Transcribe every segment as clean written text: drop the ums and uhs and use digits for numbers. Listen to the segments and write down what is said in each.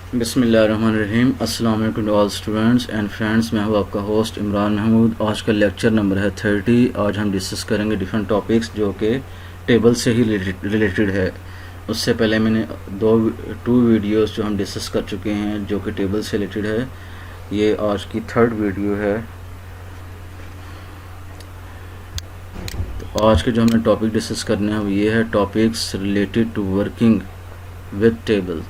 बिस्मिल्लाहिर्रहमानिर्रहीम। अस्सलाम वालेकुम to all students and friends. मैं हूँ आपका होस्ट इमरान महमूद। आज का लेक्चर नंबर है 30। आज हम डिस्कस करेंगे डिफरेंट टॉपिक्स जो कि टेबल से ही रिलेटेड है। उससे पहले मैंने टू वीडियोस जो हम डिस्कस कर चुके हैं जो कि टेबल से रिलेटेड है। ये आज की थर्ड वीडियो है। तो आज के जो हमने टॉपिक डिस्कस करने हैं वो ये है topics related to working with table.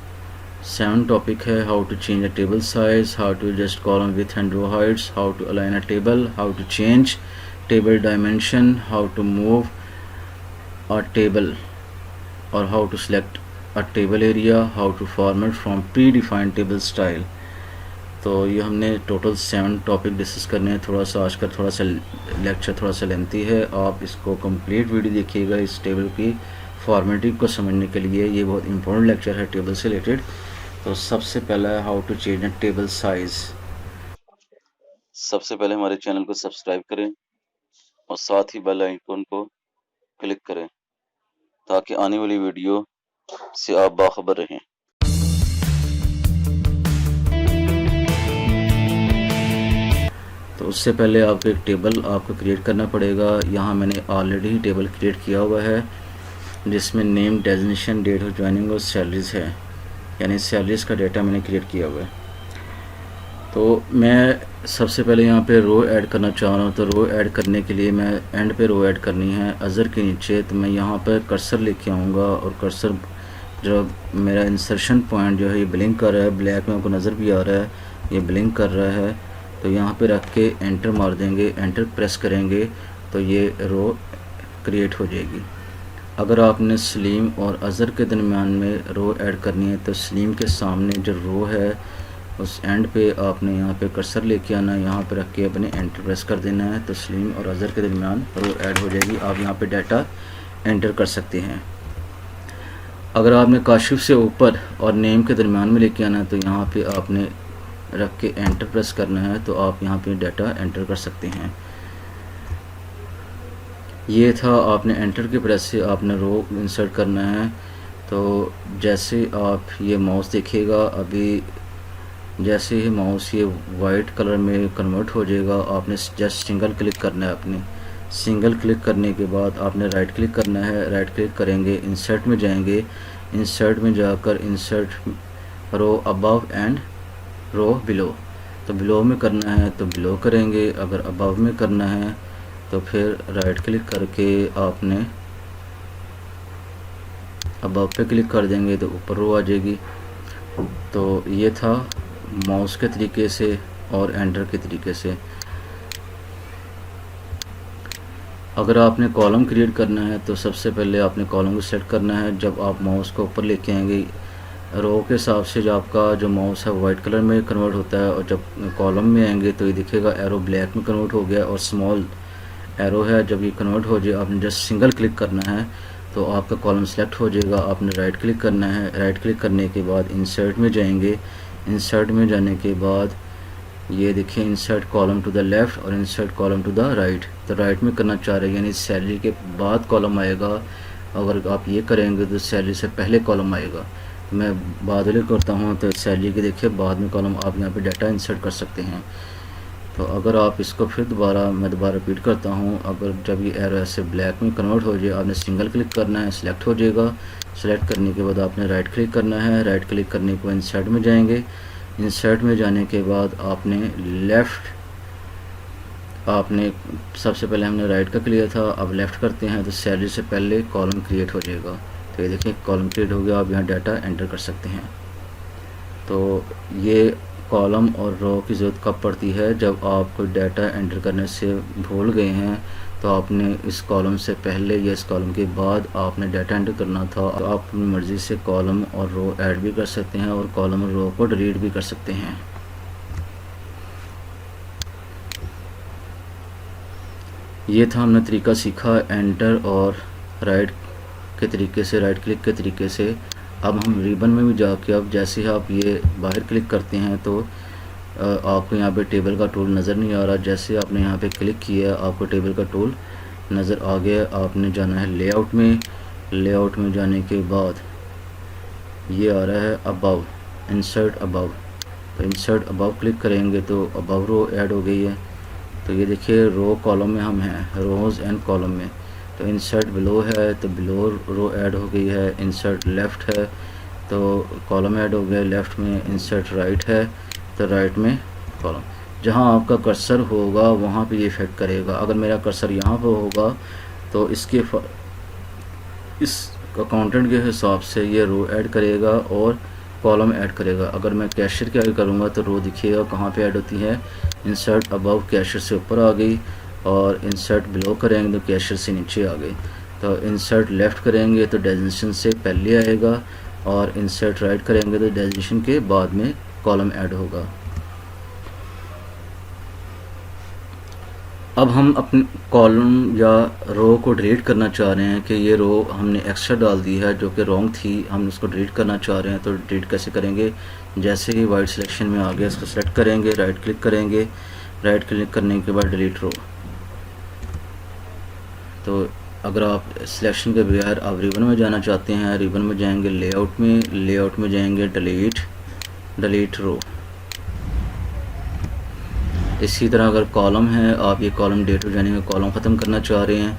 7 topic है। How to change a table size, how to adjust column width and row heights, how to align a table, how to change table dimension, how to move a table और how to select a table area, how to format from predefined table style. तो ये हमने total 7 topic discuss करने हैं। थोड़ा सा आज का थोड़ा सा लेक्चर थोड़ा सा लेंथी है। आप इसको कंप्लीट वीडियो देखिएगा इस टेबल की फॉर्मेटिंग को समझने के लिए। ये बहुत इंपॉर्टेंट लेक्चर है टेबल से रिलेटेड। तो सबसे पहला है how to change a table size. सबसे पहले हमारे चैनल को सब्सक्राइब करें और साथ ही बेल आइकन को क्लिक करें ताकि आने वाली वीडियो से आप बाखबर रहें। तो उससे पहले आपको एक टेबल आपको क्रिएट करना पड़ेगा। यहाँ मैंने ऑलरेडी ही टेबल क्रिएट किया हुआ है जिसमें name, designation, date of joining और सैलरीज है, यानी सैलरीज का डेटा मैंने क्रिएट किया हुआ है। तो मैं सबसे पहले यहाँ पे रो ऐड करना चाह रहा हूँ। तो रो ऐड करने के लिए मैं एंड पे रो ऐड करनी है अज़र के नीचे। तो मैं यहाँ पर कर्सर लेके आऊँगा और कर्सर जो मेरा इंसर्शन पॉइंट जो है ये ब्लिंक कर रहा है, ब्लैक में आपको नज़र भी आ रहा है, ये ब्लिंक कर रहा है। तो यहाँ पे रख के एंटर मार देंगे, एंटर प्रेस करेंगे तो ये रो क्रिएट हो जाएगी। अगर आपने स्लीम और अज़र के दरमियान में रो ऐड करनी है तो स्लीम के सामने जो रो है उस एंड पे आपने यहाँ पे कर्सर लेके आना है, यहाँ पे रख के अपने एंटर प्रेस कर देना है तो स्लीम और अज़र के दरमियान रो ऐड हो जाएगी। आप यहाँ पे डाटा एंटर कर सकते हैं। अगर आपने काशिफ से ऊपर और नेम के दरमियान में लेके आना है तो यहाँ पे आपने रख के एंटर प्रेस करना है तो आप यहाँ पे डाटा एंटर कर सकते हैं। ये था, आपने एंटर के प्रेस से आपने रो इंसर्ट करना है। तो जैसे आप ये माउस देखिएगा, अभी जैसे ही माउस ये वाइट कलर में कन्वर्ट हो जाएगा आपने जस्ट सिंगल क्लिक करना है। अपने सिंगल क्लिक करने के बाद आपने राइट क्लिक करना है। राइट क्लिक करेंगे, इंसर्ट में जाएंगे, इंसर्ट में जाकर insert row above and row below. तो बिलो में करना है तो बिलो करेंगे, अगर अबव में करना है तो फिर राइट क्लिक करके आपने अबव पे क्लिक कर देंगे तो ऊपर रो आ जाएगी। तो ये था माउस के तरीके से और एंटर के तरीके से। अगर आपने कॉलम क्रिएट करना है तो सबसे पहले आपने कॉलम को सेलेक्ट करना है। जब आप माउस को ऊपर लेके आएंगे रो के हिसाब से जो आपका जो माउस है वाइट कलर में कन्वर्ट होता है, और जब कॉलम में आएंगे तो ये दिखेगा एरो ब्लैक में कन्वर्ट हो गया और स्मॉल एरो है। जब ये कन्वर्ट हो जाए आपने जस्ट सिंगल क्लिक करना है तो आपका कॉलम सेलेक्ट हो जाएगा। आपने राइट क्लिक करना है। राइट क्लिक करने के बाद इंसर्ट में जाएंगे। इंसर्ट में जाने के बाद ये देखिए insert column to the left और insert column to the right. तो राइट में करना चाह रहे हैं यानी सैलरी के बाद कॉलम आएगा। अगर आप ये करेंगे तो सैलरी से पहले कॉलम आएगा। तो मैं बाद में करता हूँ तो सैलरी के देखिए बाद में कॉलम आप यहाँ पे डाटा इंसर्ट कर सकते हैं। तो अगर आप इसको फिर मैं दोबारा रिपीट करता हूँ। अगर जब ये एरो ऐसे ब्लैक में कन्वर्ट हो जाए आपने सिंगल क्लिक करना है, सिलेक्ट हो जाएगा। सेलेक्ट करने के बाद आपने राइट क्लिक करना है। राइट क्लिक करने के बाद इंसर्ट में जाएंगे। इंसर्ट में जाने के बाद आपने लेफ़्ट, आपने सबसे पहले हमने राइट का क्लियर था, अब लेफ़्ट करते हैं तो सैलरी से पहले कॉलम क्रिएट हो जाएगा। तो ये देखिए कॉलम क्रिएट हो गया। आप यहाँ डाटा एंटर कर सकते हैं। तो ये कॉलम और रो की ज़रूरत कब पड़ती है, जब आप कोई डाटा एंटर करने से भूल गए हैं तो आपने इस कॉलम से पहले या इस कॉलम के बाद आपने डाटा एंटर करना था। तो आप अपनी मर्ज़ी से कॉलम और रो ऐड भी कर सकते हैं और कॉलम और रो को डिलीट भी कर सकते हैं। ये था हमने तरीका सीखा एंटर और राइट के तरीके से, राइट क्लिक के तरीके से। अब हम रिबन में भी जाके अब जैसे ही आप ये बाहर क्लिक करते हैं तो आपको यहाँ पे टेबल का टूल नज़र नहीं आ रहा। जैसे आपने यहाँ पे क्लिक किया आपको टेबल का टूल नज़र आ गया। आपने जाना है लेआउट में। लेआउट में जाने के बाद ये आ रहा है अबाउट। इंसर्ट अबव, तो इंसर्ट अबव क्लिक करेंगे तो अबव रो ऐड हो गई है। तो ये देखिए रो कॉलम में हम हैं, रोज़ एंड कॉलम में। तो इंसर्ट बिलो है तो बिलो रो ऐड हो गई है। इंसर्ट लेफ़्ट है तो कॉलम ऐड हो गया लेफ़्ट में। इंसर्ट राइट है तो राइट में कॉलम। जहाँ आपका कर्सर होगा वहाँ पे ये इफ़ेक्ट करेगा। अगर मेरा कर्सर यहाँ पर होगा तो इस अकाउंटेंट के हिसाब से ये रो ऐड करेगा और कॉलम ऐड करेगा। अगर मैं कैशियर के आगे करूँगा तो रो दिखिएगा कहाँ पे ऐड होती है। इंसर्ट अबव कैशियर से ऊपर आ गई और इंसर्ट बिलो करेंगे तो कैशियर से नीचे आ गई। तो इंसर्ट लेफ़्ट करेंगे तो डेजिग्नेशन से पहले आएगा और इंसर्ट राइट करेंगे तो डेजिग्नेशन के बाद में कॉलम ऐड होगा। अब हम अपने कॉलम या रो को डिलीट करना चाह रहे हैं कि ये रो हमने एक्स्ट्रा डाल दी है जो कि रॉन्ग थी, हम इसको डिलीट करना चाह रहे हैं। तो डिलीट कैसे करेंगे? जैसे ही वाइट सिलेक्शन में आ गया इसको सेलेक्ट करेंगे, राइट क्लिक करेंगे। राइट क्लिक करने के बाद डिलीट रो। तो अगर आप सिलेक्शन के बगैर आप रिबन में जाना चाहते हैं, रिबन में जाएंगे लेआउट में, लेआउट में जाएंगे डिलीट रो। इसी तरह अगर कॉलम है, आप ये कॉलम डेट ऑफ जॉइनिंग का कॉलम ख़त्म करना चाह रहे हैं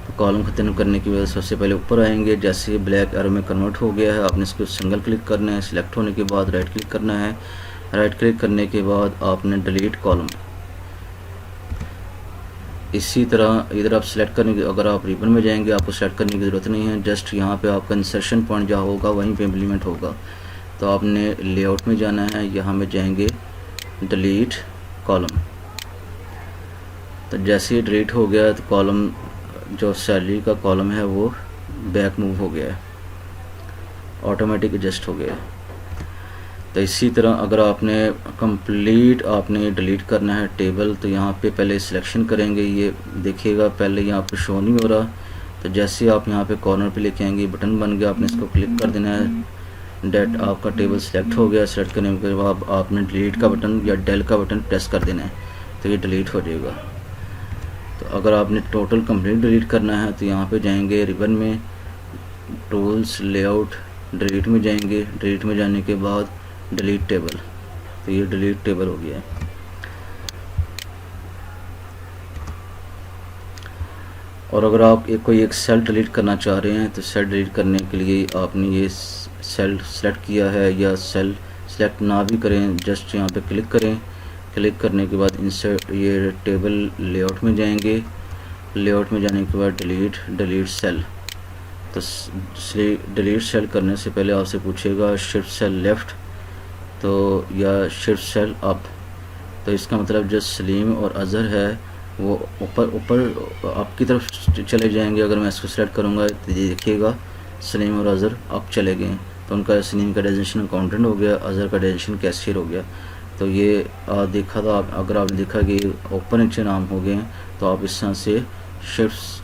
तो कॉलम ख़त्म करने की वजह से सबसे पहले ऊपर आएंगे। जैसे ये ब्लैक एरो में कन्वर्ट हो गया है आपने इसको सिंगल क्लिक करना है। सिलेक्ट होने के बाद राइट क्लिक करना है। राइट क्लिक करने के बाद आपने डिलीट कॉलम। इसी तरह इधर आप सेलेक्ट करने के, अगर आप रिबन में जाएंगे आपको सेलेक्ट करने की ज़रूरत नहीं है, जस्ट यहाँ पे आपका इंसर्शन पॉइंट जहाँ होगा वहीं पे इम्प्लीमेंट होगा। तो आपने लेआउट में जाना है, यहाँ में जाएंगे डिलीट कॉलम। तो जैसे ही डिलीट हो गया तो कॉलम जो सैलरी का कॉलम है वो बैक मूव हो गया है, ऑटोमेटिक एडजस्ट हो गया है। तो इसी तरह अगर आपने कंप्लीट आपने डिलीट करना है टेबल तो यहाँ पे पहले सिलेक्शन करेंगे। ये देखिएगा पहले यहाँ पे शो नहीं हो रहा, तो जैसे आप यहाँ पे कॉर्नर पे लेके आएंगे बटन बन गया, आपने इसको क्लिक कर देना है। डेट आपका टेबल सेलेक्ट हो गया। सेलेक्ट करने के बाद आपने डिलीट का बटन या डेल का बटन प्रेस कर देना है तो ये डिलीट हो जाएगा। तो अगर आपने टोटल कंप्लीट डिलीट करना है तो यहाँ पे जाएंगे रिबन में, टूल्स, लेआउट, डिलीट में जाएंगे। डिलीट में जाने के बाद डिलीट टेबल, तो ये डिलीट टेबल हो गया है। और अगर आप कोई एक सेल डिलीट करना चाह रहे हैं तो सेल डिलीट करने के लिए आपने ये सेल सेलेक्ट किया है या सेल सेलेक्ट ना भी करें, जस्ट यहाँ पे क्लिक करें। क्लिक करने के बाद इंसर्ट ये टेबल लेआउट में जाएंगे। लेआउट में जाने के बाद डिलीट सेल। तो डिलीट सेल करने से पहले आपसे पूछेगा शिफ्ट सेल लेफ़्ट तो या शिफ्ट सेल अप। तो इसका मतलब जो सलीम और अज़हर है वो ऊपर आपकी तरफ चले जाएंगे। अगर मैं इसको सेलेक्ट करूँगा तो ये देखिएगा सलीम और अज़हर अप चले गए, तो उनका सलीम का डेजिग्नेशन अकाउंटेंट हो गया, अज़हर का डेजिग्नेशन कैशियर हो गया। तो ये देखा था आप, अगर आपने देखा कि ऊपर नीचे नाम हो गए तो आप इस तरह से शिफ्ट्स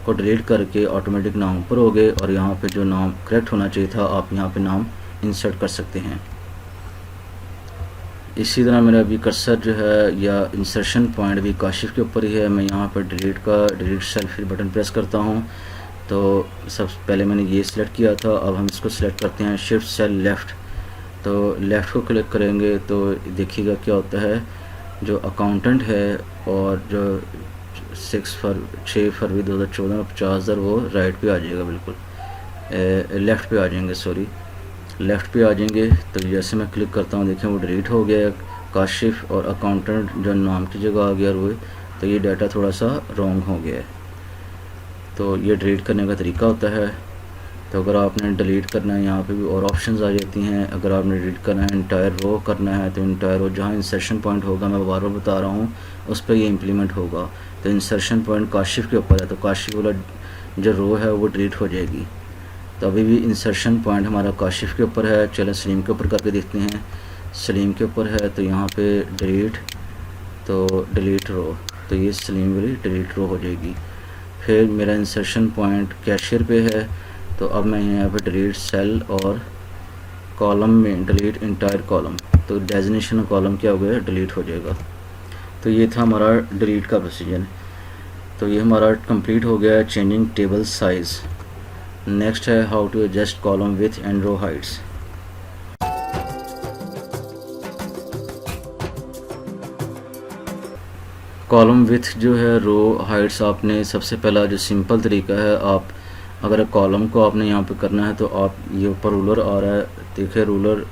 को डिलीट करके ऑटोमेटिक नाम ऊपर हो गए और यहाँ पे जो नाम करेक्ट होना चाहिए था आप यहाँ पे नाम इंसर्ट कर सकते हैं। इसी तरह मेरा अभी कर्सर जो है या इंसर्शन पॉइंट भी काशिफ के ऊपर ही है। मैं यहाँ पर डिलीट सेल फिर बटन प्रेस करता हूँ तो सबसे पहले मैंने ये सिलेक्ट किया था, अब हम इसको सिलेक्ट करते हैं शिफ्ट सेल लेफ़्ट। तो लेफ़्ट को क्लिक करेंगे तो देखिएगा क्या होता है, जो अकाउंटेंट है और जो 6 फरवरी 2014 में 50,000 वो राइट पे आ जाएगा, बिल्कुल लेफ़्ट पे आ जाएंगे, सॉरी लेफ़्ट पे आ जाएंगे। तो जैसे मैं क्लिक करता हूँ देखें वो डिलीट हो गया काशिफ और अकाउंटेंट जो नाम की जगह आ गया वो। तो ये डाटा थोड़ा सा रॉन्ग हो गया है। तो ये डिलीट करने का तरीका होता है। तो अगर आपने डिलीट करना है यहाँ पे भी और ऑप्शंस आ जाती हैं। अगर आपने डिलीट करना है इंटायर रो करना है तो इंटायर रो जहाँ इंसर्शन पॉइंट होगा, मैं बार बार बता रहा हूँ, उस पर ये इम्प्लीमेंट होगा। तो इंसर्शन पॉइंट काशिफ के ऊपर है तो काशिफ वाला जो रो है वो डिलीट हो जाएगी। तो अभी भी इंसर्शन पॉइंट हमारा काशिफ के ऊपर है। चलो सलीम के ऊपर करके देखते हैं। सलीम के ऊपर है तो यहाँ पे डिलीट रो, तो ये सलीम वाली डिलीट रो हो जाएगी। फिर मेरा इंसर्शन पॉइंट कैशियर पे है तो अब मैं यहाँ पे डिलीट सेल और कॉलम में डिलीट इंटायर कॉलम, तो डेजिग्नेशन कॉलम क्या हो गया, डिलीट हो जाएगा। तो ये था हमारा डिलीट का प्रोसीजर। तो ये हमारा कंप्लीट हो गया है चेंजिंग टेबल साइज़। नेक्स्ट है how to adjust column width and row heights. Column width जो है रो हाइट्स, आपने सबसे पहला जो सिंपल तरीका है, आप अगर कॉलम को आपने यहाँ पे करना है तो आप ये ऊपर रूलर आ रहा है, देखिए रूलर,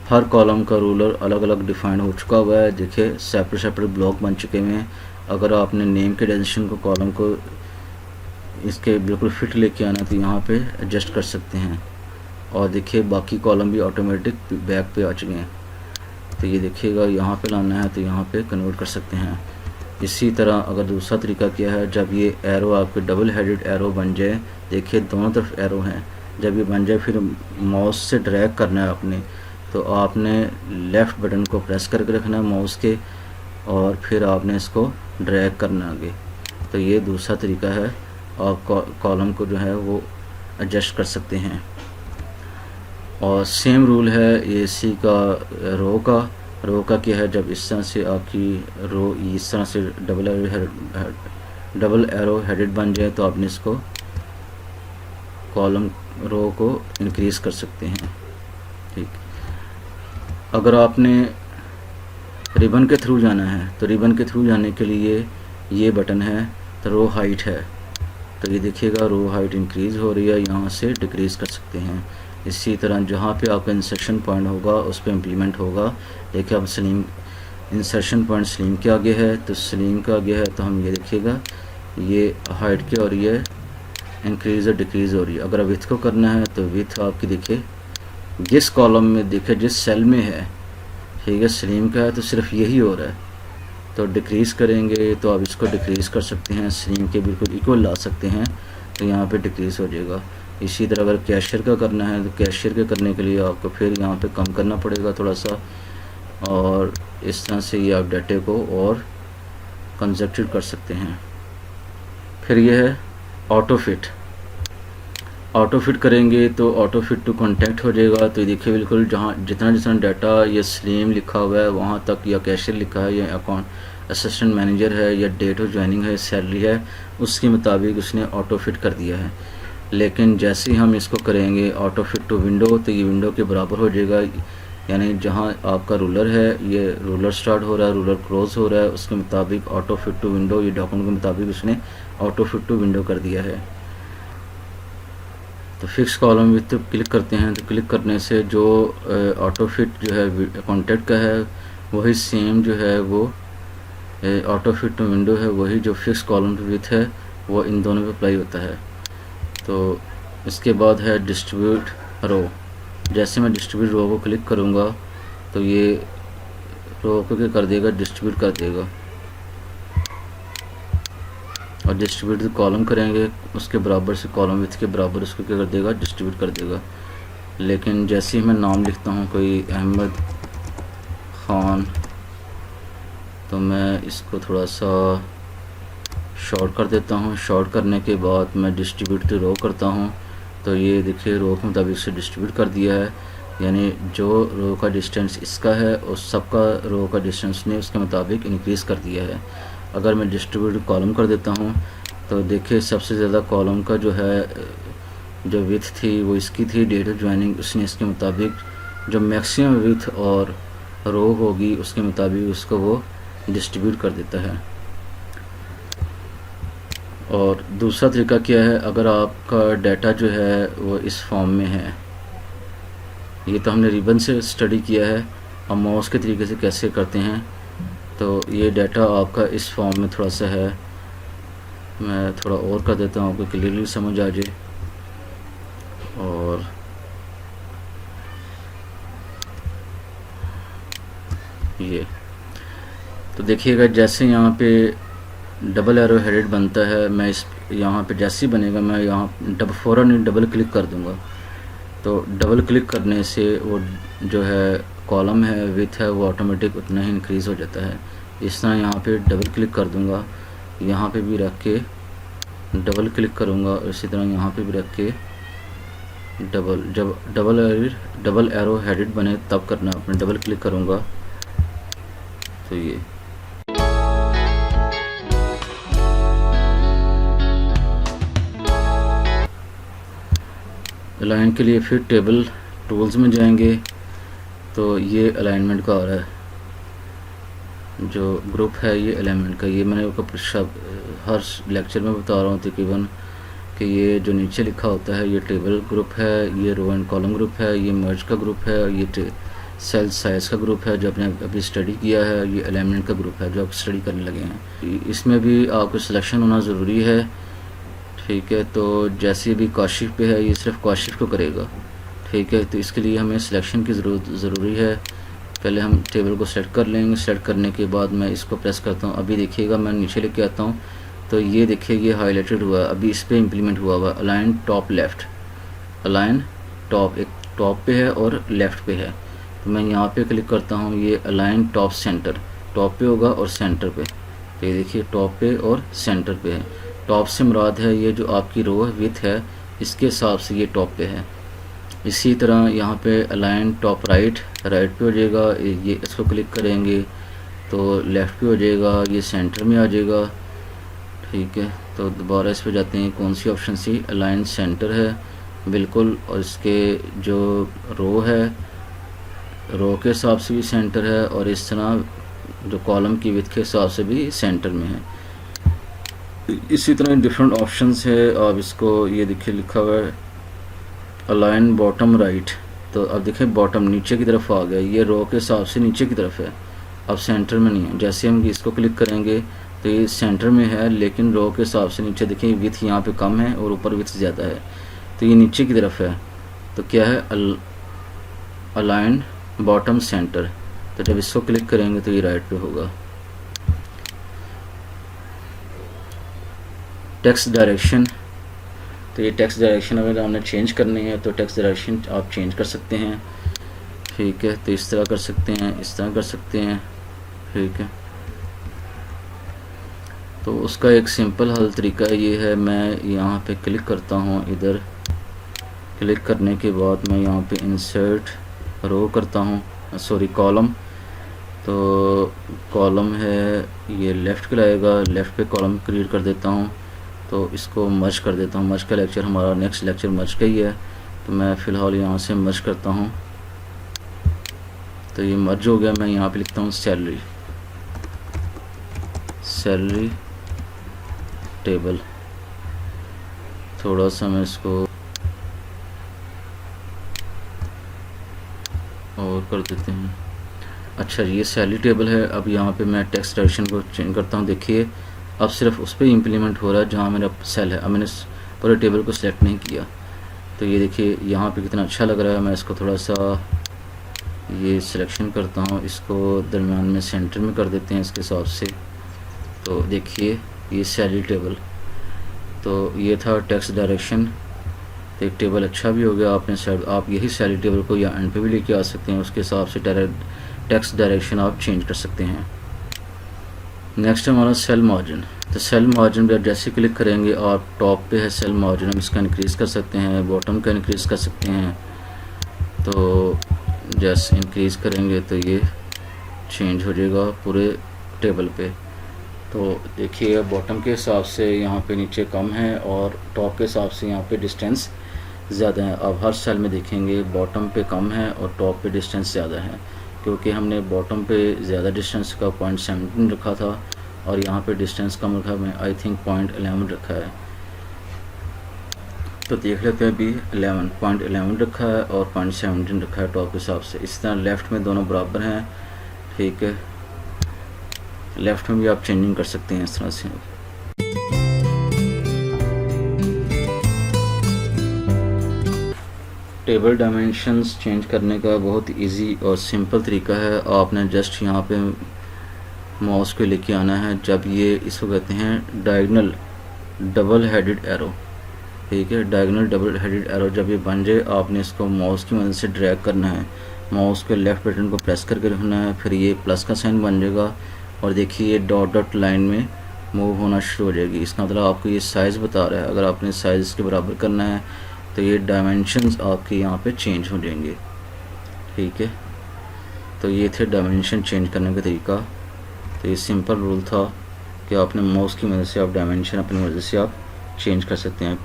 हर कॉलम का रूलर अलग अलग डिफाइन हो चुका हुआ है, देखिए सेपरेट सेपरेट ब्लॉक बन चुके हुए हैं। अगर आपने नेम के डायमेंशन को कॉलम को इसके बिल्कुल फिट लेके आना तो यहाँ पे एडजस्ट कर सकते हैं। और देखिए बाकी कॉलम भी ऑटोमेटिक बैक पे आ चुके हैं। तो ये देखिएगा यहाँ पे लाना है तो यहाँ पे कन्वर्ट कर सकते हैं। इसी तरह अगर दूसरा तरीका क्या है, जब ये एरो आपके डबल हेडेड एरो बन जाए, देखिए दोनों तरफ एरो हैं, जब ये बन जाए फिर माउस से ड्रैग करना है आपने, तो आपने लेफ़्ट बटन को प्रेस करके रखना है माउस के और फिर आपने इसको ड्रैग करना आगे। तो ये दूसरा तरीका है, आप कॉलम को जो है वो एडजस्ट कर सकते हैं। और सेम रूल है ये सी का रो का क्या है, जब इस तरह से आपकी रो इस तरह से डबल एरो हेडेड बन जाए तो आपने इसको कॉलम रो को इंक्रीज़ कर सकते हैं। ठीक, अगर आपने रिबन के थ्रू जाना है तो रिबन के थ्रू जाने के लिए ये बटन है, तो रो हाइट है, तो ये देखिएगा रो हाइट इंक्रीज़ हो रही है, यहाँ से डिक्रीज़ कर सकते हैं। इसी तरह जहाँ पे आपका इंसर्शन पॉइंट होगा उस पर इम्प्लीमेंट होगा। देखिए अब स्लिम इंसर्शन पॉइंट स्लिम के आगे है, तो स्लिम के आगे है तो हम ये देखिएगा ये हाइट क्या हो रही है, इंक्रीज़ और डिक्रीज़ हो रही है। अगर विथ को करना है तो विथ आपकी देखिए जिस कॉलम में देखिए जिस सेल में है, ठीक है, स्लिम का है तो सिर्फ यही हो रहा है, तो डिक्रीज़ करेंगे तो आप इसको डिक्रीज़ कर सकते हैं, स्लिम के बिल्कुल इक्वल ला सकते हैं, तो यहाँ पे डिक्रीज़ हो जाएगा। इसी तरह अगर कैशियर का करना है तो कैशियर के करने के लिए आपको फिर यहाँ पे कम करना पड़ेगा थोड़ा सा, और इस तरह से ये आप डाटे को और कंजक्टेड कर सकते हैं। फिर ये है ऑटो फिट करेंगे तो ऑटो फिट टू कॉन्टैक्ट हो जाएगा। तो देखिए बिल्कुल जहाँ जितना डाटा ये स्लिम लिखा हुआ है वहाँ तक, या कैशियर लिखा है, या अकाउंट असिस्टेंट मैनेजर है, या डेट ऑफ ज्वाइनिंग है, सैलरी है, उसके मुताबिक उसने ऑटो फिट कर दिया है। लेकिन जैसे ही हम इसको करेंगे ऑटो फिट टू विंडो, तो ये विंडो के बराबर हो जाएगा, यानी जहाँ आपका रूलर है ये रूलर स्टार्ट हो रहा है, रूलर क्लोज हो रहा है, उसके मुताबिक ऑटो फिट टू विंडो, ये डॉक्यूमेंट के मुताबिक उसने ऑटो फिट टू विंडो कर दिया है। तो फिक्स कॉलम विथ क्लिक करते हैं, तो क्लिक करने से जो ऑटो फिट जो है कॉन्टैक्ट का है वही सेम जो है वो ऑटो फिट टू विंडो है, वही जो फिक्स कॉलम विथ है वो इन दोनों पे अप्लाई होता है। तो इसके बाद है डिस्ट्रीब्यूट रो। जैसे मैं डिस्ट्रीब्यूट रो को क्लिक करूँगा तो ये रो को क्या कर देगा, डिस्ट्रीब्यूट कर देगा, और डिस्ट्रीब्यूट कॉलम करेंगे उसके बराबर से, कॉलम विथ के बराबर उसको क्या कर देगा, डिस्ट्रीब्यूट कर देगा। लेकिन जैसे ही मैं नाम लिखता हूँ कोई अहमद ख़ान, तो मैं इसको थोड़ा सा शॉर्ट कर देता हूँ। शॉर्ट करने के बाद मैं डिस्ट्रीब्यूट की रो करता हूँ, तो ये देखिए रो के मुताबिक से डिस्ट्रीब्यूट कर दिया है, यानी जो रो का डिस्टेंस इसका है उस सबका रो का डिस्टेंस ने उसके मुताबिक इंक्रीज़ कर दिया है। अगर मैं डिस्ट्रीब्यूट कॉलम कर देता हूँ तो देखिए सबसे ज़्यादा कॉलम का जो है जो विथ थी वो इसकी थी, डेट ऑफ ज्वाइनिंग, उसने इसके मुताबिक जो मैक्सिमम विथ और रो होगी उसके मुताबिक उसको वो डिस्ट्रीब्यूट कर देता है। और दूसरा तरीका क्या है, अगर आपका डाटा जो है वो इस फॉर्म में है, ये तो हमने रिबन से स्टडी किया है, हम माउस के तरीके से कैसे करते हैं। तो ये डाटा आपका इस फॉर्म में थोड़ा सा है, मैं थोड़ा और कर देता हूँ आपको क्लियरली समझ आ जाए। और ये तो देखिएगा जैसे यहाँ पे डबल एरो हेडेड बनता है, मैं इस यहाँ पे जैसे ही बनेगा मैं यहाँ फ़ौरन डबल क्लिक कर दूँगा, तो डबल क्लिक करने से वो जो है कॉलम है विथ है वो ऑटोमेटिक उतना ही इंक्रीज़ हो जाता है। इस तरह यहाँ पे डबल क्लिक कर दूँगा, यहाँ पे भी रख के डबल क्लिक करूँगा, इसी तरह यहाँ पे भी रख के जब डबल एरो हेडेड बने तब करना, अपने डबल क्लिक करूँगा तो ये अलाइन के लिए फिर टेबल टूल्स में जाएंगे, तो ये अलाइनमेंट का आ रहा है, जो ग्रुप है ये एलिमेंट का, ये मैंने आपको हर लेक्चर में बता रहा हूँ तकरीबन कि ये जो नीचे लिखा होता है ये टेबल ग्रुप है, ये रो एंड कॉलम ग्रुप है, ये मर्ज का ग्रुप है, ये सेल साइज का ग्रुप है जो आपने अभी स्टडी किया है, ये एलिमेंट का ग्रुप है जो आप स्टडी करने लगे हैं। इसमें भी आपको सिलेक्शन होना ज़रूरी है, ठीक है। तो जैसे भी काशिफ पे है ये सिर्फ काशिफ को करेगा, ठीक है। तो इसके लिए हमें सिलेक्शन की ज़रूरी है। पहले हम टेबल को सेलेक्ट कर लेंगे, सेलेक्ट करने के बाद मैं इसको प्रेस करता हूँ। अभी देखिएगा मैं नीचे लेके आता हूँ तो ये देखिए ये हाईलाइटेड हुआ है, अभी इस पर इम्प्लीमेंट हुआ हुआ align top left, align top, एक टॉप पे है और लेफ़्ट पे है। तो मैं यहाँ पे क्लिक करता हूँ, ये अलाइन टॉप सेंटर, टॉप पे होगा और सेंटर पे, तो ये देखिए टॉप पे और सेंटर पे है। टॉप से मुराद है ये जो आपकी रो विथ है इसके हिसाब से ये टॉप पे है। इसी तरह यहाँ पे अलाइन टॉप राइट, राइट पे हो जाएगा, ये इसको क्लिक करेंगे तो लेफ़्ट पे हो जाएगा, ये सेंटर में आ जाएगा, ठीक है। तो दोबारा इस पे जाते हैं, कौन सी ऑप्शन सी, अलाइन सेंटर है बिल्कुल, और इसके जो रो है रो के हिसाब से भी सेंटर है और इस तरह जो कॉलम की विड्थ के हिसाब से भी सेंटर में है। इसी तरह डिफरेंट ऑप्शंस है, अब इसको ये देखिए लिखा हुआ है अलाइन बॉटम राइट, तो अब देखिए बॉटम नीचे की तरफ आ गया, ये रो के हिसाब से नीचे की तरफ है, अब सेंटर में नहीं है। जैसे हम इसको क्लिक करेंगे तो ये सेंटर में है लेकिन रो के हिसाब से नीचे, देखिए विड्थ यहाँ पे कम है और ऊपर विड्थ ज़्यादा है, तो ये नीचे की तरफ है। तो क्या है अलाइन बॉटम सेंटर, तो जब इसको क्लिक करेंगे तो ये राइट पे होगा। टेक्स्ट डायरेक्शन, तो ये टेक्स्ट डायरेक्शन अगर हमने चेंज करनी है तो टेक्स्ट डायरेक्शन आप चेंज कर सकते हैं, ठीक है। तो इस तरह कर सकते हैं, इस तरह कर सकते हैं, ठीक है। तो उसका एक सिंपल हल तरीका ये है, मैं यहाँ पे क्लिक करता हूँ, इधर क्लिक करने के बाद मैं यहाँ पे इंसर्ट रो करता हूँ, सॉरी कॉलम, तो कॉलम है ये लेफ़्ट पे लाएगा, लेफ़्ट पे कॉलम क्रिएट कर देता हूँ, तो इसको मर्ज कर देता हूँ। मर्ज का लेक्चर हमारा नेक्स्ट लेक्चर मर्ज का ही है, तो मैं फ़िलहाल यहाँ से मर्ज करता हूँ, तो ये मर्ज हो गया। मैं यहाँ पे लिखता हूँ सैलरी, सैलरी टेबल, थोड़ा सा मैं इसको और कर देते हैं। अच्छा ये सैलरी टेबल है। अब यहाँ पे मैं टेक्स्ट डायरेक्शन को चेंज करता हूँ, देखिए अब सिर्फ उस पर इम्प्लीमेंट हो रहा है जहाँ मेरा सेल है, अब मैंने पूरे टेबल को सिलेक्ट नहीं किया। तो ये देखिए यहाँ पे कितना अच्छा लग रहा है। मैं इसको थोड़ा सा ये सिलेक्शन करता हूँ, इसको दरमियान में सेंटर में कर देते हैं इसके हिसाब से। तो देखिए ये सैलरी टेबल, तो ये था टेक्स्ट डायरेक्शन, तो एक टेबल अच्छा भी हो गया। आपने आप यही सैलरी टेबल को या एंड पे भी लेके आ सकते हैं, उसके हिसाब से टेक्स्ट डायरेक्शन आप चेंज कर सकते हैं। नेक्स्ट हमारा सेल मार्जिन, तो सेल मार्जिन पर जैसे क्लिक करेंगे आप टॉप पे है सेल मार्जिन, हम इसका इंक्रीज़ कर सकते हैं, बॉटम का इंक्रीज़ कर सकते हैं। तो जैसे इंक्रीज़ करेंगे तो ये चेंज हो जाएगा पूरे टेबल पे। तो देखिए बॉटम के हिसाब से यहाँ पे नीचे कम है और टॉप के हिसाब से यहाँ पे डिस्टेंस ज़्यादा है। अब हर सेल में देखेंगे बॉटम पे कम है और टॉप पे डिस्टेंस ज़्यादा है, क्योंकि हमने बॉटम पे ज़्यादा डिस्टेंस का 0.17 रखा था और यहाँ पे डिस्टेंस कम रखा, मैं आई थिंक 0.11 रखा है। तो देख लेते हैं, अभी 0.11 रखा है और 0.17 रखा है टॉप के हिसाब से। इस तरह लेफ़्ट में दोनों बराबर हैं, ठीक है। लेफ़्ट में भी आप चेंजिंग कर सकते हैं इस तरह से। टेबल डायमेंशंस चेंज करने का बहुत इजी और सिंपल तरीका है। आपने जस्ट यहाँ पे माउस को लेके आना है, जब ये इसको कहते हैं डायगोनल डबल हेडेड एरो, ठीक है। डायगोनल डबल हेडेड एरो जब ये बन जाए आपने इसको माउस की मदद से ड्रैग करना है, माउस के लेफ़्ट बटन को प्रेस करके रखना है, फिर ये प्लस का साइन बन जाएगा और देखिए ये डॉट डॉट लाइन में मूव होना शुरू हो जाएगी। इसका मतलब आपको ये साइज़ बता रहा है। अगर आपने साइज़ के बराबर करना है तो ये डायमेंशंस आपके यहाँ पे चेंज हो जाएंगे, ठीक है। तो ये थे डायमेंशन चेंज करने का तरीका। तो ये सिंपल रूल था कि आपने माउस की मदद से आप डायमेंशन अपनी मर्ज़ी से आप चेंज कर सकते हैं।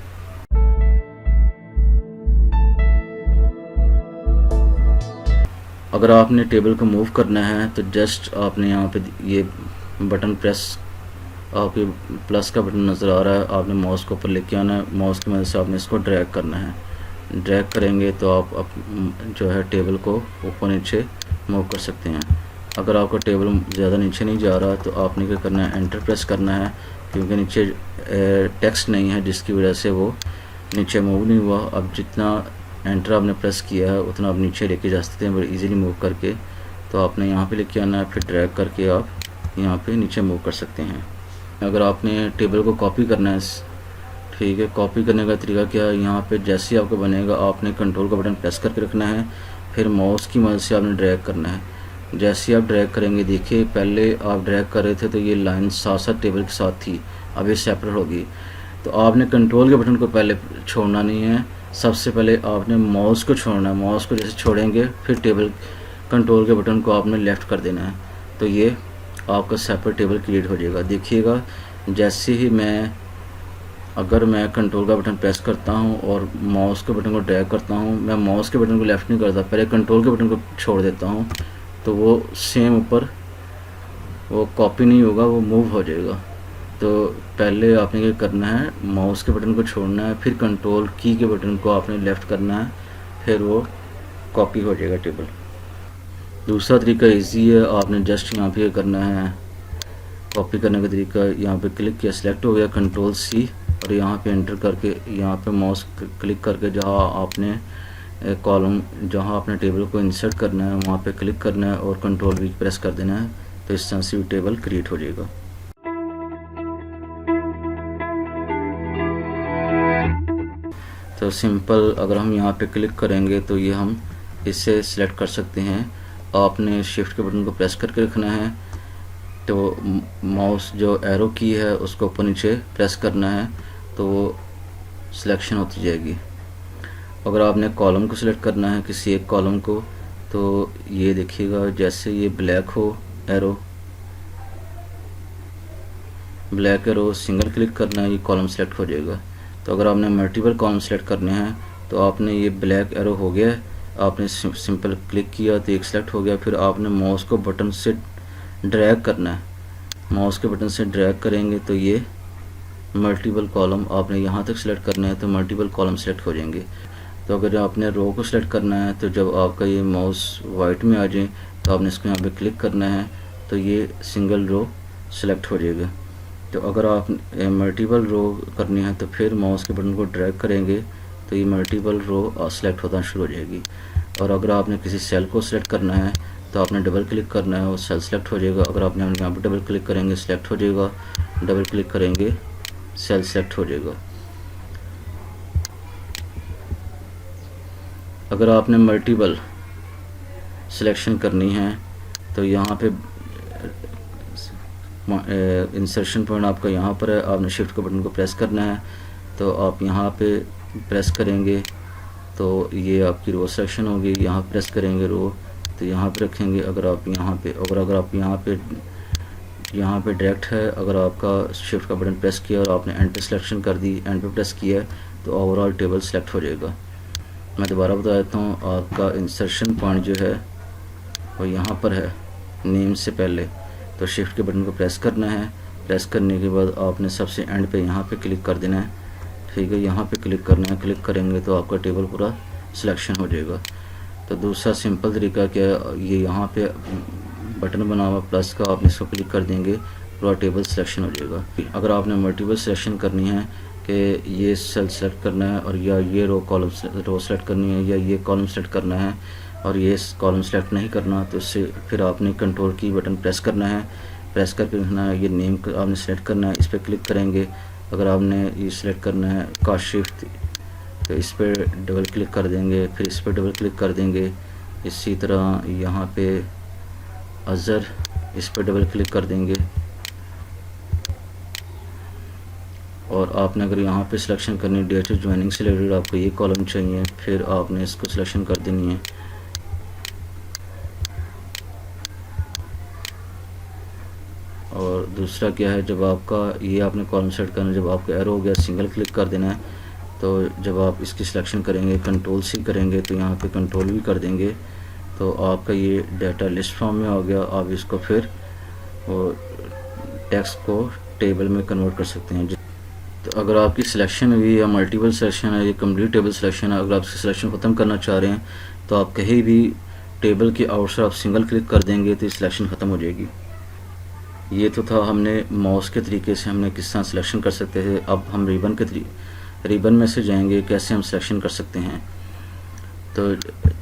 अगर आपने टेबल को मूव करना है तो जस्ट आपने यहाँ पे ये बटन प्रेस, आपके प्लस का बटन नज़र आ रहा है, आपने माउस को ऊपर लेके आना है, माउस की मदद से आपने इसको ड्रैग करना है। ड्रैग करेंगे तो आप जो है टेबल को ऊपर नीचे मूव कर सकते हैं। अगर आपका टेबल ज़्यादा नीचे नहीं जा रहा तो आपने क्या करना है, एंटर प्रेस करना है, क्योंकि नीचे टेक्स्ट नहीं है जिसकी वजह से वो नीचे मूव नहीं हुआ। अब जितना एंटर आपने प्रेस किया है उतना आप नीचे लेके जा सकते हैं बड़े इजीली मूव करके। तो आपने यहाँ पे लेके आना है, फिर ड्रैग करके आप यहाँ पे नीचे मूव कर सकते हैं। अगर आपने टेबल को कॉपी करना है, ठीक है, कॉपी करने का तरीका क्या है, यहाँ पे जैसे ही आपको बनेगा आपने कंट्रोल का बटन प्रेस करके रखना है, फिर माउस की मदद से आपने ड्रैग करना है। जैसे ही आप ड्रैग करेंगे, देखिए पहले आप ड्रैग कर रहे थे तो ये लाइन साथ साथ टेबल के साथ थी, अब ये सेपरेट होगी। तो आपने कंट्रोल के बटन को पहले छोड़ना नहीं है, सबसे पहले आपने माउस को छोड़ना है। माउस को जैसे छोड़ेंगे फिर टेबल कंट्रोल के बटन को आपने लेफ़्ट कर देना है, तो ये आपका सेपरेट टेबल क्रिएट हो जाएगा। देखिएगा जैसे ही अगर मैं कंट्रोल का बटन प्रेस करता हूँ और माउस के बटन को ड्रैग करता हूँ, मैं माउस के बटन को लेफ़्ट नहीं करता, पहले कंट्रोल के बटन को छोड़ देता हूँ, तो वो सेम ऊपर वो कॉपी नहीं होगा, वो मूव हो जाएगा। तो पहले आपने क्या करना है, माउस के बटन को छोड़ना है, फिर कंट्रोल की के बटन को आपने लेफ़्ट करना है, फिर वो कॉपी हो जाएगा टेबल। दूसरा तरीका इजी है, आपने जस्ट यहाँ पे करना है, कॉपी करने का तरीका, यहाँ पे क्लिक किया, सिलेक्ट हो गया, कंट्रोल सी, और यहाँ पे एंटर करके यहाँ पे माउस क्लिक करके जहाँ आपने कॉलम, जहाँ आपने टेबल को इंसर्ट करना है वहाँ पे क्लिक करना है और कंट्रोल वी प्रेस कर देना है, तो इस तरह से टेबल क्रिएट हो जाएगा। तो सिंपल, अगर हम यहाँ पे क्लिक करेंगे तो ये हम इससे सिलेक्ट कर सकते हैं। आपने शिफ्ट के बटन को प्रेस करके रखना है, तो माउस जो एरो की है उसको ऊपर नीचे प्रेस करना है, तो वो सिलेक्शन होती जाएगी। अगर आपने कॉलम को सिलेक्ट करना है, किसी एक कॉलम को, तो ये देखिएगा जैसे ये ब्लैक एरो सिंगल क्लिक करना है, ये कॉलम सेलेक्ट हो जाएगा। तो अगर आपने मल्टीपल कॉलम सेलेक्ट करने हैं तो आपने ये ब्लैक एरो हो गया, आपने सिंपल क्लिक किया तो एक सेलेक्ट हो गया, फिर आपने माउस को बटन से ड्रैग करना है, माउस के बटन से ड्रैग करेंगे तो ये मल्टीपल कॉलम आपने यहाँ तक सेलेक्ट करना है, तो मल्टीपल कॉलम सेलेक्ट हो जाएंगे। तो अगर आपने रो को सिलेक्ट करना है तो जब आपका ये माउस वाइट में आ जाए तो आपने इसको यहाँ पे क्लिक करना है, तो ये सिंगल रो सेलेक्ट हो जाएगा। तो अगर आप मल्टीपल रो करनी है तो फिर माउस के बटन को ड्रैग करेंगे तो ये मल्टीपल रो सेलेक्ट होना शुरू हो जाएगी। और अगर आपने किसी सेल को सिलेक्ट करना है तो आपने डबल क्लिक करना है और सेल सेलेक्ट हो जाएगा। अगर आपने यहाँ पर डबल क्लिक करेंगे सिलेक्ट हो जाएगा, डबल क्लिक करेंगे सेल सेलेक्ट हो जाएगा। अगर आपने मल्टीपल सिलेक्शन करनी है तो यहाँ पे इंसर्शन पॉइंट आपका यहाँ पर है, आपने शिफ्ट के बटन को प्रेस करना है, तो आप यहाँ पे प्रेस करेंगे तो ये आपकी रो सिलेक्शन होगी, यहाँ प्रेस करेंगे रो तो यहाँ पे रखेंगे। अगर आप यहाँ पे डायरेक्ट है, अगर आपका शिफ्ट का बटन प्रेस किया और आपने एंड पे सिलेक्शन कर दी, एंड पे प्रेस किया तो ओवरऑल टेबल सेलेक्ट हो जाएगा। मैं दोबारा बता देता हूँ, आपका इंसर्शन पॉइंट जो है वो यहाँ पर है नेम से पहले, तो शिफ्ट के बटन को प्रेस करना है, प्रेस करने के बाद आपने सबसे एंड पे यहाँ पे क्लिक कर देना है, ठीक है, यहाँ पे क्लिक करना है, क्लिक करेंगे तो आपका टेबल पूरा सिलेक्शन हो जाएगा। तो दूसरा सिंपल तरीका क्या है, ये यहाँ पे बटन बना हुआ प्लस का, आप इसको क्लिक कर देंगे पूरा टेबल सिलेक्शन हो जाएगा। अगर आपने मल्टीपल सिलेक्शन करनी है कि ये सेल सेलेक्ट करना है और या ये रो सेलेक्ट करनी है या ये कॉलम सेलेक्ट करना है और ये कॉलम सेलेक्ट नहीं करना, तो इससे फिर आपने कंट्रोल की बटन प्रेस करना है, प्रेस करके रखना है, ये नेम आपने सेलेक्ट करना है, इस पर क्लिक करेंगे। अगर आपने ये सिलेक्ट करना है का शिफ्ट, तो इस पर डबल क्लिक कर देंगे, फिर इस पर डबल क्लिक कर देंगे। इसी तरह यहाँ पे अज़र, इस पर डबल क्लिक कर देंगे। और आपने अगर यहाँ पे सिलेक्शन करनी है डेट ज्वाइनिंग से रिलेटेड, आपको ये कॉलम चाहिए, फिर आपने इसको सिलेक्शन कर देनी है। और दूसरा क्या है, जब आपका ये आपने कॉलम सेट करना है, जब आपका एरो हो गया सिंगल क्लिक कर देना है, तो जब आप इसकी सिलेक्शन करेंगे कंट्रोल सी करेंगे तो यहाँ पे कंट्रोल भी कर देंगे, तो आपका ये डाटा लिस्ट फॉर्म में आ गया। आप इसको फिर वो टेक्स्ट को टेबल में कन्वर्ट कर सकते हैं। तो अगर आपकी सिलेक्शन हुई या मल्टीपल सिलेक्शन है या कंप्लीट टेबल सिलेक्शन है, अगर आप सिलेक्शन ख़त्म करना चाह रहे हैं तो आप कहीं भी टेबल के आउटसाइड आप सिंगल क्लिक कर देंगे तो सिलेक्शन ख़त्म हो जाएगी। ये तो था हमने माउस के तरीके से हमने किस तरह सिलेक्शन कर सकते थे। अब हम रिबन में से जाएंगे कैसे हम सिलेक्शन कर सकते हैं। तो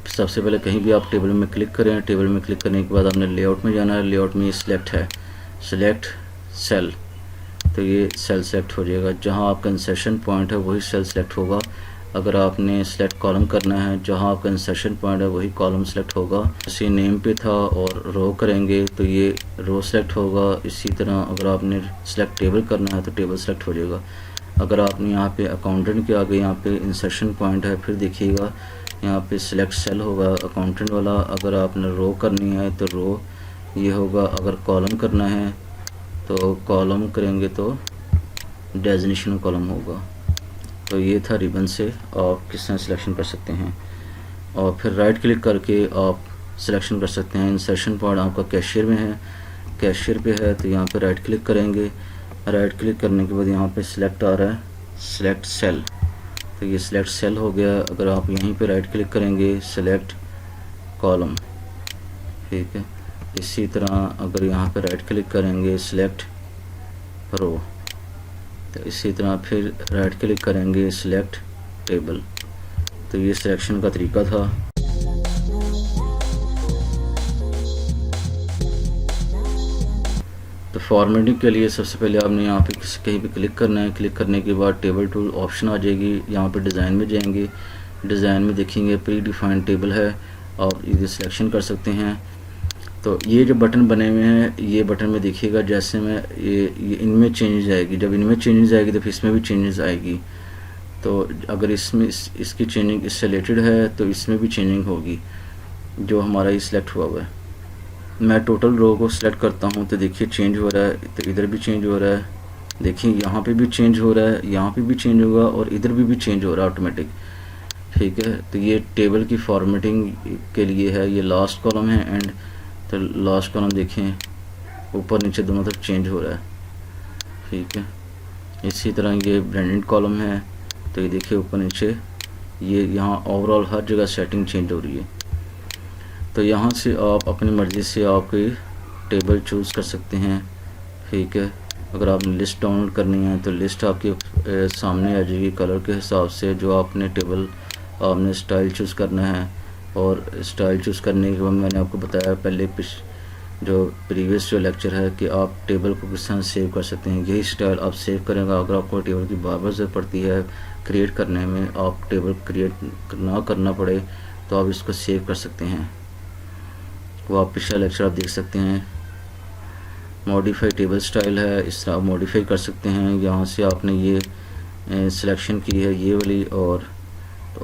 सबसे पहले कहीं भी आप टेबल में क्लिक करें। टेबल में क्लिक करने के बाद आपने लेआउट में जाना है। लेआउट में ये सिलेक्ट है, सिलेक्ट सेल, तो ये सेल सेलेक्ट हो जाएगा। जहां आपका इंसर्शन पॉइंट है वही सेल सेलेक्ट होगा। अगर आपने सेलेक्ट कॉलम करना है, जहां आपका इंसर्शन पॉइंट है वही कॉलम सेलेक्ट होगा। इसी नेम पे था और रो करेंगे तो ये रो सेलेक्ट होगा। इसी तरह अगर आपने सेलेक्ट टेबल करना है तो टेबल सेलेक्ट हो जाएगा। अगर आपने यहाँ पे अकाउंटेंट के आगे यहाँ पे इंसर्शन पॉइंट है, फिर देखिएगा यहाँ पे सिलेक्ट सेल होगा अकाउंटेंट वाला। अगर आपने रो करनी है तो रो ये होगा। अगर कॉलम करना है तो कॉलम करेंगे तो डेजिग्नेशन कॉलम होगा। तो ये था रिबन से आप किस तरह सिलेक्शन कर सकते हैं। और फिर राइट क्लिक करके आप सिलेक्शन कर सकते हैं। इंसर्शन पॉइंट आपका कैशियर में है, कैशियर पे है तो यहाँ पे राइट क्लिक करेंगे। राइट क्लिक करने के बाद यहाँ पे सिलेक्ट आ रहा है सिलेक्ट सेल, तो ये सिलेक्ट सेल हो गया। अगर आप यहीं पे राइट क्लिक करेंगे सिलेक्ट कॉलम, ठीक है। इसी तरह अगर यहाँ पे राइट क्लिक करेंगे सिलेक्ट रो, तो इसी तरह फिर राइट क्लिक करेंगे सिलेक्ट टेबल। तो ये सिलेक्शन का तरीका था। तो फॉर्मेटिंग के लिए सबसे पहले आपने यहाँ पे कहीं पे क्लिक करना है। क्लिक करने के बाद टेबल टूल ऑप्शन आ जाएगी। यहाँ पे डिज़ाइन में जाएंगे, डिज़ाइन में देखेंगे प्री डिफाइंड टेबल है, आप इधर सिलेक्शन कर सकते हैं। तो ये जो बटन बने हुए हैं, ये बटन में देखिएगा जैसे मैं ये इनमें चेंजेस आएगी। जब इनमें चेंजेस आएगी तो फिर इसमें भी चेंजेस आएगी। तो अगर इसमें इसकी चेंजिंग इससे रिलेटेड है तो इसमें भी चेंजिंग होगी जो हमारा ये सिलेक्ट हुआ हुआ है। मैं टोटल रो को सिलेक्ट करता हूँ तो देखिए चेंज हो रहा है, तो इधर भी चेंज हो रहा है। देखिए यहाँ पे भी चेंज हो रहा है, यहाँ पे भी चेंज होगा और इधर भी चेंज हो रहा है ऑटोमेटिक, ठीक है। तो ये टेबल की फॉर्मेटिंग के लिए है। ये लास्ट कॉलम है एंड, तो लास्ट कॉलम देखें ऊपर नीचे दोनों तरफ चेंज हो रहा है, ठीक है। इसी तरह ये ब्लेंडेड कॉलम है, तो ये देखिए ऊपर नीचे ये यहाँ ओवरऑल हर जगह सेटिंग चेंज हो रही है। तो यहाँ से आप अपनी मर्ज़ी से आपकी टेबल चूज़ कर सकते हैं, ठीक है। अगर आपने लिस्ट डाउनलोड करनी है तो लिस्ट आपके सामने आ जाएगी कलर के हिसाब से। जो आपने टेबल आपने स्टाइल चूज़ करना है, और स्टाइल चूज़ करने के बाद मैंने आपको बताया पहले जो प्रीवियस जो लेक्चर है कि आप टेबल को किस तरह सेव कर सकते हैं। यही स्टाइल आप सेव करेंगे। अगर आपको टेबल की बार ज़रूरत पड़ती है क्रिएट करने में, आप टेबल क्रिएट ना करना पड़े तो आप इसको सेव कर सकते हैं। वो आप पिछला लेक्चर आप देख सकते हैं। मॉडिफाई टेबल स्टाइल है, इस तरह आप मॉडिफाई कर सकते हैं। यहाँ से आपने ये सिलेक्शन की है ये वाली, और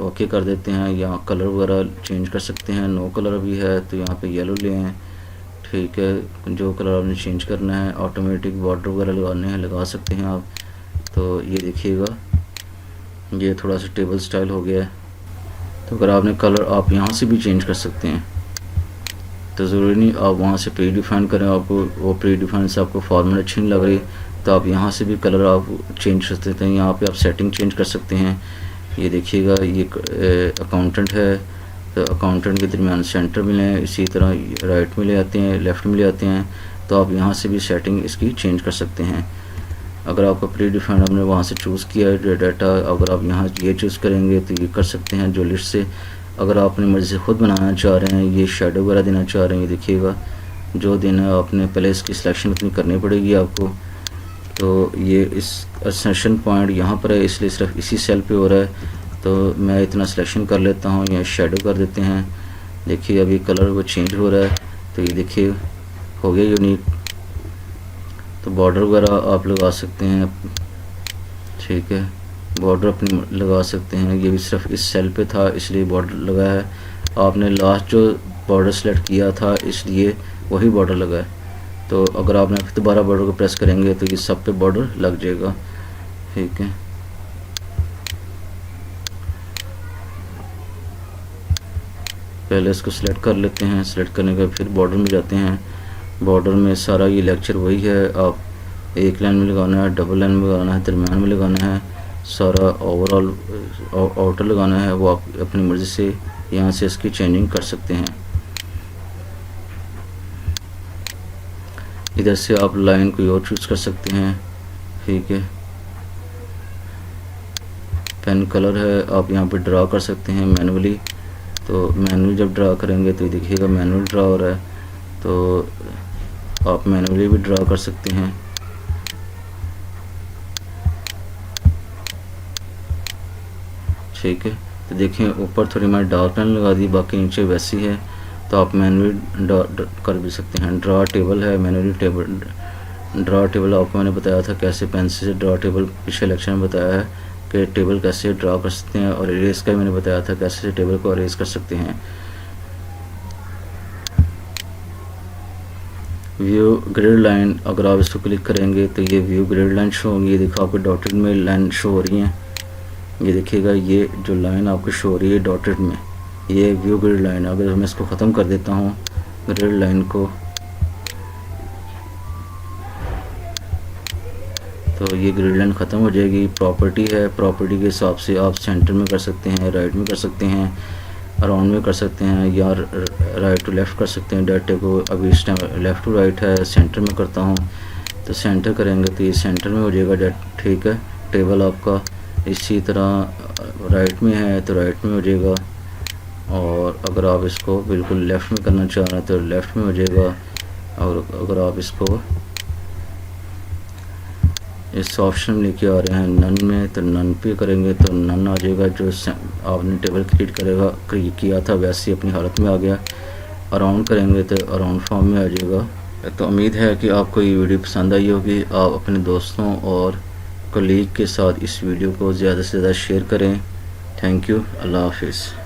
ओके कर देते हैं। यहाँ कलर वगैरह चेंज कर सकते हैं। नो कलर भी है तो यहाँ पे येलो ले आएँ, ठीक है। जो कलर आपने चेंज करना है, ऑटोमेटिक बॉर्डर वगैरह लगाने हैं लगा सकते हैं आप। तो ये देखिएगा ये थोड़ा सा टेबल स्टाइल हो गया है। तो अगर आपने कलर आप यहाँ से भी चेंज कर सकते हैं, तो ज़रूरी नहीं आप वहाँ से प्री डिफाइन करें। आपको वो प्री डिफाइन से आपको फॉर्मेट अच्छी नहीं लग रही तो आप यहाँ से भी कलर आप चेंज कर सकते हैं। यहाँ पे आप सेटिंग चेंज कर सकते हैं। ये देखिएगा ये अकाउंटेंट है, तो अकाउंटेंट के दरमियान सेंटर में लें, इसी तरह राइट में ले आते हैं, लेफ़्ट में ले आते हैं। तो आप यहाँ से भी सेटिंग इसकी चेंज कर सकते हैं। अगर आपका प्री डिफाइंड आपने वहाँ से चूज़ किया है डाटा, अगर आप यहाँ ये चूज़ करेंगे तो ये कर सकते हैं जो लिस्ट से। अगर आप अपनी मर्ज़ी से ख़ुद बनाना चाह रहे हैं, ये शेडो वगैरह देना चाह रहे हैं, ये देखिएगा जो देना है आपने पहले इसकी सिलेक्शन इतनी करनी पड़ेगी आपको। तो ये इस सेशन पॉइंट यहाँ पर है इसलिए सिर्फ इसी सेल पे हो रहा है, तो मैं इतना सिलेक्शन कर लेता हूँ। यहाँ शेडो कर देते हैं। देखिए अभी कलर वो चेंज हो रहा है, तो ये देखिए हो गया यूनिक। तो बॉर्डर वगैरह आप लगा सकते हैं, ठीक है। बॉर्डर अपनी लगा सकते हैं। ये भी सिर्फ इस सेल पे था इसलिए बॉर्डर लगा है। आपने लास्ट जो बॉर्डर सेलेक्ट किया था इसलिए वही बॉर्डर लगा है। तो अगर आपने फिर दोबारा बॉर्डर को प्रेस करेंगे तो ये सब पे बॉर्डर लग जाएगा, ठीक है। पहले इसको सिलेक्ट कर लेते हैं। सिलेक्ट करने के बाद फिर बॉर्डर में जाते हैं। बॉर्डर में सारा ये लेक्चर वही है, आप एक लाइन में लगाना है, डबल लाइन में लगाना है, दरम्यान में लगाना है, सारा ओवरऑल आउटर लगाना है, वो आप अपनी मर्ज़ी से यहाँ से इसकी चेंजिंग कर सकते हैं। इधर से आप लाइन कोई और चूज़ कर सकते हैं, ठीक है। पेन कलर है, आप यहाँ पे ड्रा कर सकते हैं मैनुअली। तो मैनुअली जब ड्रा करेंगे तो देखिएगा मैनुअल ड्रा हो रहा है, तो आप मैनुअली भी ड्रा कर सकते हैं। ठीक है, तो देखिए ऊपर थोड़ी मैंने डार्क लाइन लगा दी, बाकी नीचे वैसी है। तो आप मैनुअली कर भी सकते हैं। ड्रा टेबल है, मैनुअली ड्रा टेबल आपको मैंने बताया था कैसे पेंसिल से ड्रा टेबल पिछले लेक्चर में बताया है कि टेबल कैसे ड्रा कर सकते हैं, और इरेज का मैंने बताया था कैसे टेबल को इरेज कर सकते हैं। व्यू ग्रिड लाइन, अगर आप इसको क्लिक करेंगे तो ये व्यू ग्रिड लाइन शो होगी। ये देखो आपको डॉटेड में लाइन शो हो रही है। ये देखिएगा ये जो लाइन आपको शो हो रही है डॉटेड में, ये व्यू ग्रिड लाइन। अगर मैं इसको ख़त्म कर देता हूँ ग्रिड लाइन को, तो ये ग्रिड लाइन ख़त्म हो जाएगी। प्रॉपर्टी है, प्रॉपर्टी के हिसाब से आप सेंटर में कर सकते हैं, राइट में कर सकते हैं, अराउंड में कर सकते हैं, या राइट टू लेफ़्ट कर सकते हैं। डाटे को अभी इस टाइम लेफ़्ट टू राइट है, सेंटर में करता हूँ तो सेंटर करेंगे तो ये सेंटर में हो जाएगा। ठीक है, टेबल आपका इसी तरह राइट में है तो राइट में हो जाएगा, और अगर आप इसको बिल्कुल लेफ़्ट में करना चाह रहे हैं तो लेफ़्ट में हो जाएगा। और अगर आप इसको इस ऑप्शन में लेके आ रहे हैं नन में, तो नन पे करेंगे तो नन आ जाएगा। जो आपने टेबल क्रिएट किया था वैसे अपनी हालत में आ गया। अराउंड करेंगे तो अराउंड फॉर्म में आ जाएगा। तो उम्मीद है कि आपको ये वीडियो पसंद आई होगी। आप अपने दोस्तों और कलीग के साथ इस वीडियो को ज़्यादा से ज़्यादा शेयर करें। थैंक यू, अल्लाह हाफिज़।